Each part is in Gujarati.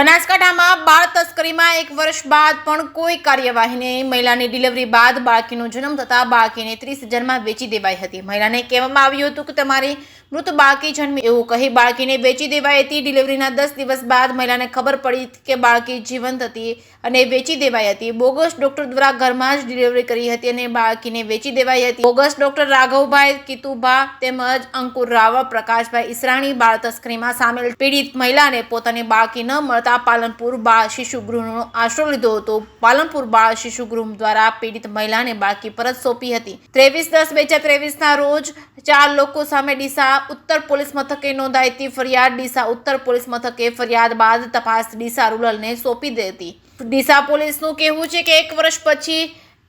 બનાસકાંઠામાં બાળ તસ્કરીમાં 1 વર્ષ બાદ પણ કોઈ કાર્યવાહી નહીં। મહિલાની ડિલિવરી બાદ બાળકીનો જન્મ થતાં બાળકીને 30,000માં વેચી દેવાઈ હતી। મહિલાને કહેવામાં આવ્યું હતું કે તમારી મૃત બાળકી જન્મી એવું કહી બાળકીને વેચી દેવાઈ હતી। ડિલિવરીના 10 દિવસ બાદ મહિલાને ખબર પડી કે બાળકી જીવંત હતી અને વેચી દેવાઈ હતી। બોગસ ડોક્ટર દ્વારા ઘરમાં જ ડિલિવરી કરી હતી અને બાળકીને વેચી દેવાઈ હતી। બોગસ ડોક્ટર રાઘવભાઈ કિતુભા તેમજ અંકુર રાવળ, પ્રકાશભાઈ ઈસરાણી બાળ તસ્કરીમાં સામેલ પીડિત મહિલાને પોતાની બાળકી ન મળતા પાલનપુર બાળ શિશુ ગૃહનો આશરો લીધો હતો। પાલનપુર બાળ શિશુ ગૃહ દ્વારા પીડિત મહિલાને બાળકી પરત સોંપી હતી। 23/10/2023ના રોજ 4 લોકો સામે ડીસા ઉત્તર પોલીસ મથકે નોંધાઈ ફરિયાદ। ડીસા ઉત્તર પોલીસ મથકે ફરિયાદ બાદ તપાસ ડીસા રૂરલને સોંપી દીધી। ડીસા પોલીસનું કહેવું છે કે 1 વર્ષ પછી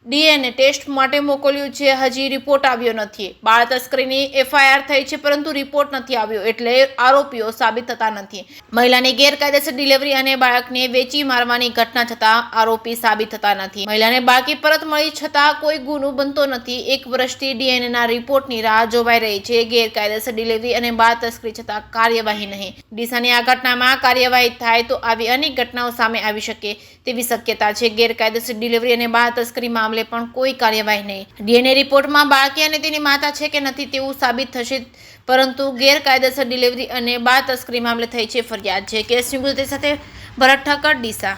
ડીએનએ ટેસ્ટ માટે મોકલ્યું છે, હજી રિપોર્ટ આવ્યો નથી। બાળ તસ્કરીની એફઆઈઆર થઈ છે પરંતુ રિપોર્ટ નથી આવ્યો એટલે આરોપીઓ સાબિત થતા નથી। મહિલાની ગેરકાયદેસર ડિલિવરી અને બાળકને વેચી મારવાની ઘટના છતાં આરોપી સાબિત થતા નથી। મહિલાને બાળકી પરત મળી છતાં કોઈ ગુનો બનતો નથી। 1 વર્ષથી ડીએનએના રિપોર્ટની રાહ જોવાઈ રહી છે। ગેરકાયદેસર ડિલિવરી અને બાળ તસ્કરી છતાં કાર્યવાહી નહીં। ડીસાની આ ઘટનામાં કાર્યવાહી થાય તો આવી અનેક ઘટનાઓ સામે આવી શકે તેવી શક્યતા છે। ગેરકાયદેસર ડિલિવરી અને બાળ તસ્કરી મામલે પણ કોઈ કાર્યવાહી નહીં। ડીએનએ રિપોર્ટમાં બાળકી અને તેની માતા છે કે નથી તેવું સાબિત થશે પરંતુ ગેરકાયદેસર ડિલિવરી અને બાળ તસ્કરી મામલે થઈ છે ફરિયાદ છે। કેસ ન્યૂઝ સાથે ભરત ઠક્કર, ડીસા।